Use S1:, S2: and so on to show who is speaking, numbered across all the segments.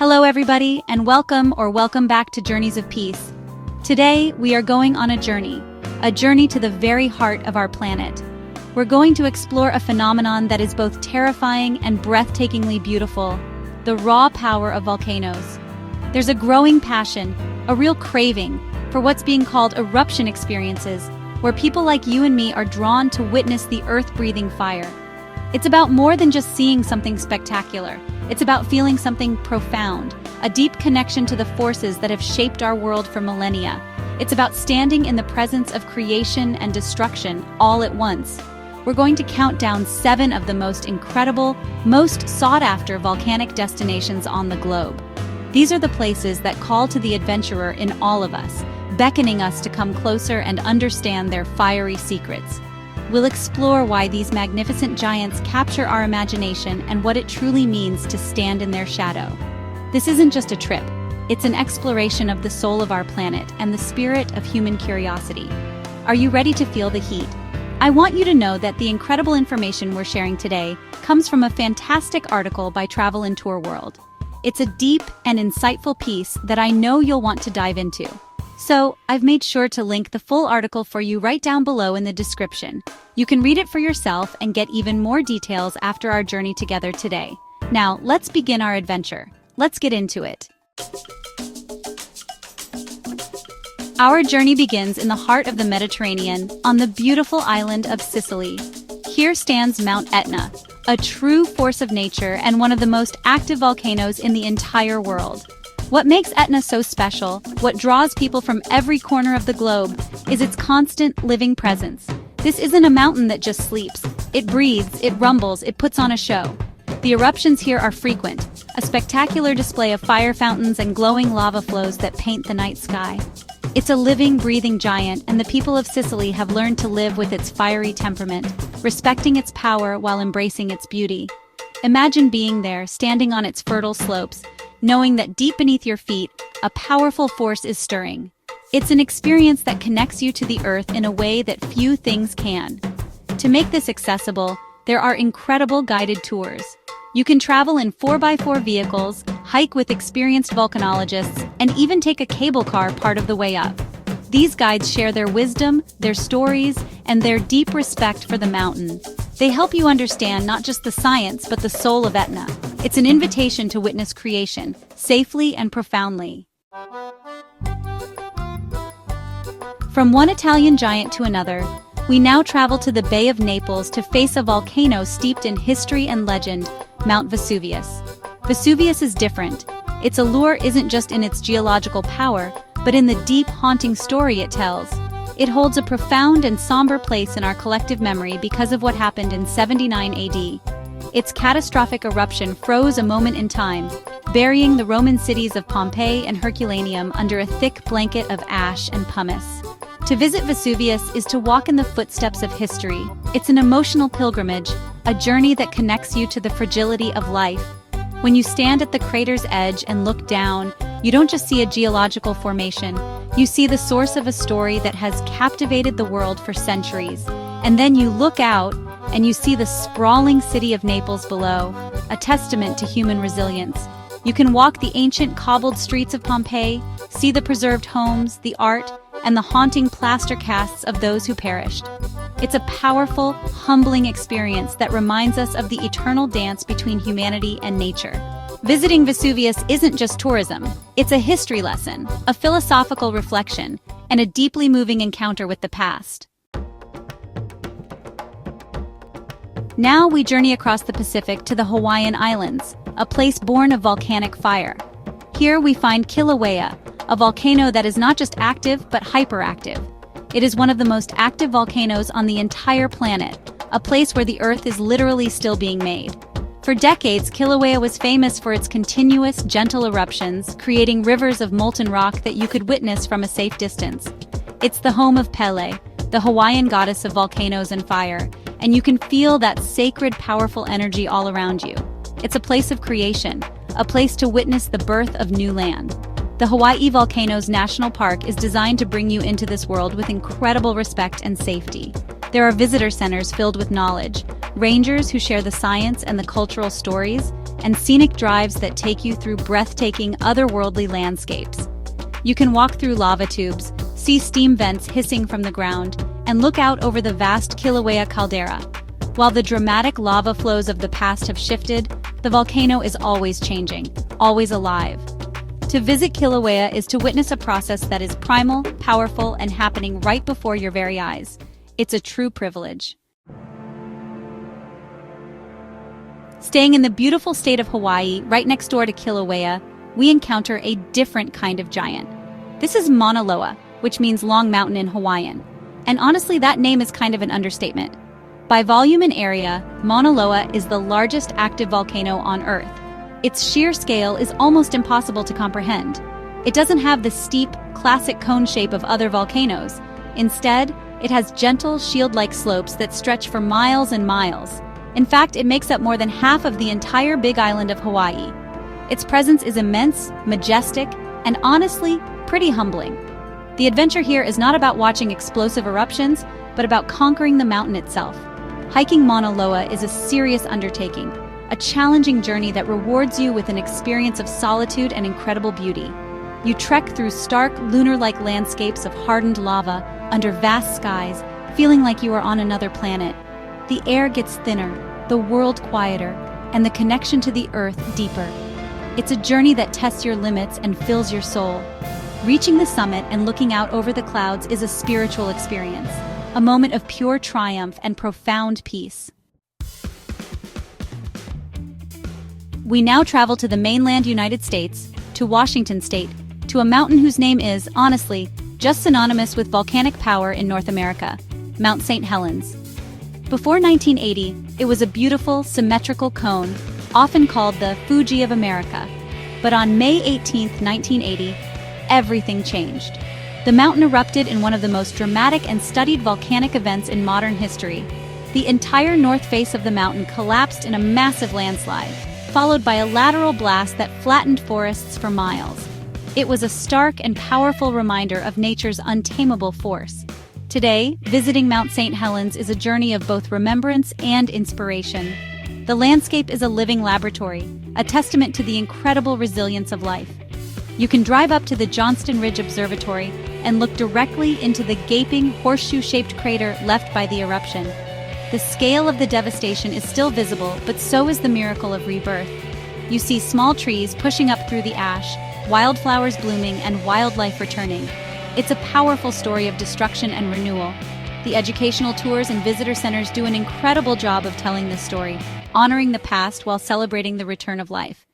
S1: Hello everybody, and welcome back to Journeys of Peace. Today, we are going on a journey to the very heart of our planet. We're going to explore a phenomenon that is both terrifying and breathtakingly beautiful, the raw power of volcanoes. There's a growing passion, a real craving, for what's being called eruption experiences, where people like you and me are drawn to witness the earth-breathing fire. It's about more than just seeing something spectacular. It's about feeling something profound, a deep connection to the forces that have shaped our world for millennia. It's about standing in the presence of creation and destruction all at once. We're going to count down 7 of the most incredible, most sought-after volcanic destinations on the globe. These are the places that call to the adventurer in all of us, beckoning us to come closer and understand their fiery secrets. We'll explore why these magnificent giants capture our imagination and what it truly means to stand in their shadow. This isn't just a trip, it's an exploration of the soul of our planet and the spirit of human curiosity. Are you ready to feel the heat? I want you to know that the incredible information we're sharing today comes from a fantastic article by Travel and Tour World. It's a deep and insightful piece that I know you'll want to dive into. So, I've made sure to link the full article for you right down below in the description. You can read it for yourself and get even more details after our journey together today. Now, let's begin our adventure. Let's get into it. Our journey begins in the heart of the Mediterranean, on the beautiful island of Sicily. Here stands Mount Etna, a true force of nature and one of the most active volcanoes in the entire world. What makes Etna so special, what draws people from every corner of the globe, is its constant, living presence. This isn't a mountain that just sleeps. It breathes, it rumbles, it puts on a show. The eruptions here are frequent, a spectacular display of fire fountains and glowing lava flows that paint the night sky. It's a living, breathing giant, and the people of Sicily have learned to live with its fiery temperament, respecting its power while embracing its beauty. Imagine being there, standing on its fertile slopes, knowing that deep beneath your feet, a powerful force is stirring. It's an experience that connects you to the earth in a way that few things can. To make this accessible, there are incredible guided tours. You can travel in 4x4 vehicles, hike with experienced volcanologists, and even take a cable car part of the way up. These guides share their wisdom, their stories, and their deep respect for the mountain. They help you understand not just the science, but the soul of Etna. It's an invitation to witness creation, safely and profoundly. From one Italian giant to another, we now travel to the Bay of Naples to face a volcano steeped in history and legend, Mount Vesuvius. Vesuvius is different. Its allure isn't just in its geological power, but in the deep, haunting story it tells. It holds a profound and somber place in our collective memory because of what happened in 79 AD. Its catastrophic eruption froze a moment in time, burying the Roman cities of Pompeii and Herculaneum under a thick blanket of ash and pumice. To visit Vesuvius is to walk in the footsteps of history. It's an emotional pilgrimage, a journey that connects you to the fragility of life. When you stand at the crater's edge and look down, you don't just see a geological formation, you see the source of a story that has captivated the world for centuries. And then you look out, and you see the sprawling city of Naples below, a testament to human resilience. You can walk the ancient cobbled streets of Pompeii, see the preserved homes, the art, and the haunting plaster casts of those who perished. It's a powerful, humbling experience that reminds us of the eternal dance between humanity and nature. Visiting Vesuvius isn't just tourism, it's a history lesson, a philosophical reflection, and a deeply moving encounter with the past. Now we journey across the Pacific to the Hawaiian Islands, a place born of volcanic fire. Here we find Kilauea, a volcano that is not just active but hyperactive. It is one of the most active volcanoes on the entire planet, a place where the earth is literally still being made. For decades, Kilauea was famous for its continuous, gentle eruptions, creating rivers of molten rock that you could witness from a safe distance. It's the home of Pele, the Hawaiian goddess of volcanoes and fire, and you can feel that sacred, powerful energy all around you. It's a place of creation, a place to witness the birth of new land. The Hawaii Volcanoes National Park is designed to bring you into this world with incredible respect and safety. There are visitor centers filled with knowledge, rangers who share the science and the cultural stories, and scenic drives that take you through breathtaking, otherworldly landscapes. You can walk through lava tubes, see steam vents hissing from the ground, and look out over the vast Kilauea caldera. While the dramatic lava flows of the past have shifted, the volcano is always changing, always alive. To visit Kilauea is to witness a process that is primal, powerful, and happening right before your very eyes. It's a true privilege. Staying in the beautiful state of Hawaii, right next door to Kilauea, we encounter a different kind of giant. This is Mauna Loa, which means long mountain in Hawaiian. And honestly, that name is kind of an understatement. By volume and area, Mauna Loa is the largest active volcano on Earth. Its sheer scale is almost impossible to comprehend. It doesn't have the steep, classic cone shape of other volcanoes. Instead, it has gentle, shield-like slopes that stretch for miles and miles. In fact, it makes up more than half of the entire Big Island of Hawaii. Its presence is immense, majestic, and honestly, pretty humbling. The adventure here is not about watching explosive eruptions, but about conquering the mountain itself. Hiking Mauna Loa is a serious undertaking, a challenging journey that rewards you with an experience of solitude and incredible beauty. You trek through stark, lunar-like landscapes of hardened lava under vast skies, feeling like you are on another planet. The air gets thinner, the world quieter, and the connection to the earth deeper. It's a journey that tests your limits and fills your soul. Reaching the summit and looking out over the clouds is a spiritual experience, a moment of pure triumph and profound peace. We now travel to the mainland United States, to Washington State, to a mountain whose name is, honestly, just synonymous with volcanic power in North America, Mount St. Helens. Before 1980, it was a beautiful, symmetrical cone, often called the Fuji of America. But on May 18, 1980, everything changed. The mountain erupted in one of the most dramatic and studied volcanic events in modern history. The entire north face of the mountain collapsed in a massive landslide, followed by a lateral blast that flattened forests for miles. It was a stark and powerful reminder of nature's untamable force. Today, visiting Mount St. Helens is a journey of both remembrance and inspiration. The landscape is a living laboratory, a testament to the incredible resilience of life. You can drive up to the Johnston Ridge Observatory and look directly into the gaping, horseshoe-shaped crater left by the eruption. The scale of the devastation is still visible, but so is the miracle of rebirth. You see small trees pushing up through the ash, wildflowers blooming, and wildlife returning. It's a powerful story of destruction and renewal. The educational tours and visitor centers do an incredible job of telling this story, honoring the past while celebrating the return of life.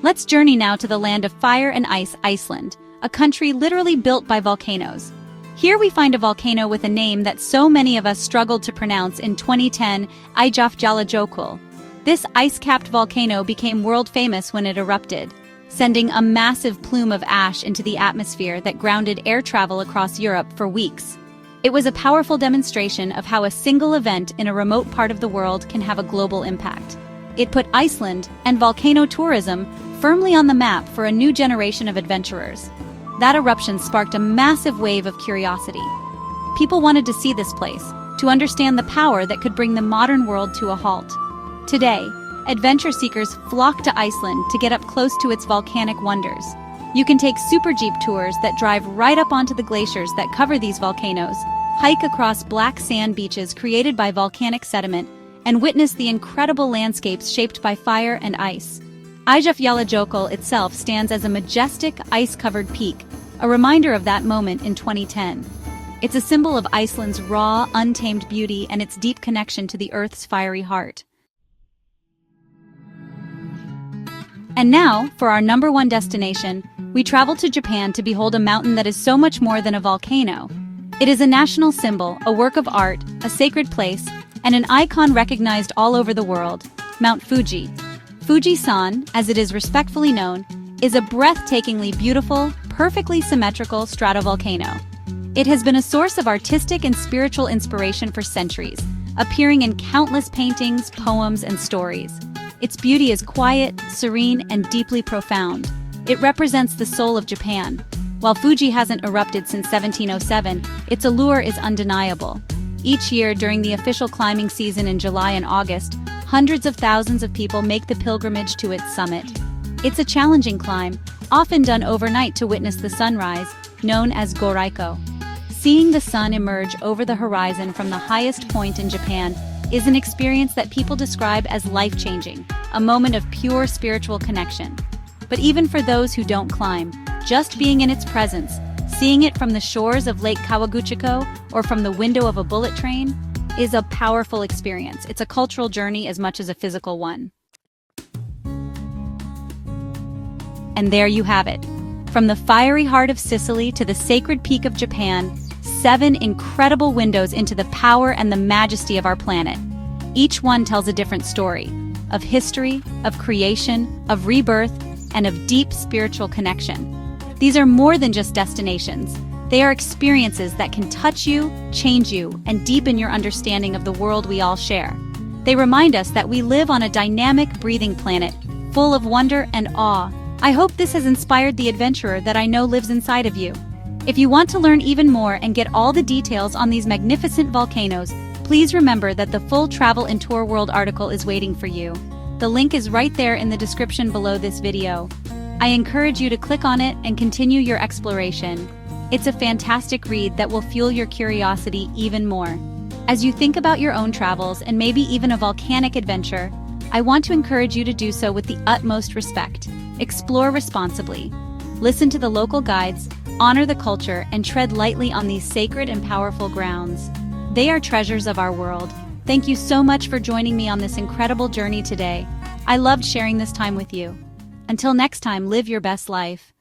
S1: Let's journey now to the land of fire and ice, Iceland, a country literally built by volcanoes. Here we find a volcano with a name that so many of us struggled to pronounce in 2010, Eyjafjallajökull. This ice-capped volcano became world famous when it erupted, sending a massive plume of ash into the atmosphere that grounded air travel across Europe for weeks. It was a powerful demonstration of how a single event in a remote part of the world can have a global impact. It put Iceland and volcano tourism firmly on the map for a new generation of adventurers. That eruption sparked a massive wave of curiosity. People wanted to see this place, to understand the power that could bring the modern world to a halt. Today, adventure seekers flock to Iceland to get up close to its volcanic wonders. You can take super jeep tours that drive right up onto the glaciers that cover these volcanoes, hike across black sand beaches created by volcanic sediment, and witness the incredible landscapes shaped by fire and ice. Eyjafjallajökull itself stands as a majestic, ice-covered peak, a reminder of that moment in 2010. It's a symbol of Iceland's raw, untamed beauty and its deep connection to the Earth's fiery heart. And now, for our number one destination, we travel to Japan to behold a mountain that is so much more than a volcano. It is a national symbol, a work of art, a sacred place, and an icon recognized all over the world, Mount Fuji. Fuji-san, as it is respectfully known, is a breathtakingly beautiful, perfectly symmetrical stratovolcano. It has been a source of artistic and spiritual inspiration for centuries, appearing in countless paintings, poems, and stories. Its beauty is quiet, serene, and deeply profound. It represents the soul of Japan. While Fuji hasn't erupted since 1707, its allure is undeniable. Each year during the official climbing season in July and August, hundreds of thousands of people make the pilgrimage to its summit. It's a challenging climb, often done overnight to witness the sunrise, known as Goraiko. Seeing the sun emerge over the horizon from the highest point in Japan is an experience that people describe as life-changing, a moment of pure spiritual connection. But even for those who don't climb, just being in its presence, seeing it from the shores of Lake Kawaguchiko or from the window of a bullet train, is a powerful experience. It's a cultural journey as much as a physical one. And there you have it. From the fiery heart of Sicily to the sacred peak of Japan, 7 incredible windows into the power and the majesty of our planet. Each one tells a different story, of history, of creation, of rebirth, and of deep spiritual connection. These are more than just destinations. They are experiences that can touch you, change you, and deepen your understanding of the world we all share. They remind us that we live on a dynamic, breathing planet, full of wonder and awe. I hope this has inspired the adventurer that I know lives inside of you. If you want to learn even more and get all the details on these magnificent volcanoes, please remember that the full Travel and Tour World article is waiting for you. The link is right there in the description below this video. I encourage you to click on it and continue your exploration. It's a fantastic read that will fuel your curiosity even more. As you think about your own travels and maybe even a volcanic adventure, I want to encourage you to do so with the utmost respect. Explore responsibly. Listen to the local guides, honor the culture, and tread lightly on these sacred and powerful grounds. They are treasures of our world. Thank you so much for joining me on this incredible journey today. I loved sharing this time with you. Until next time, live your best life.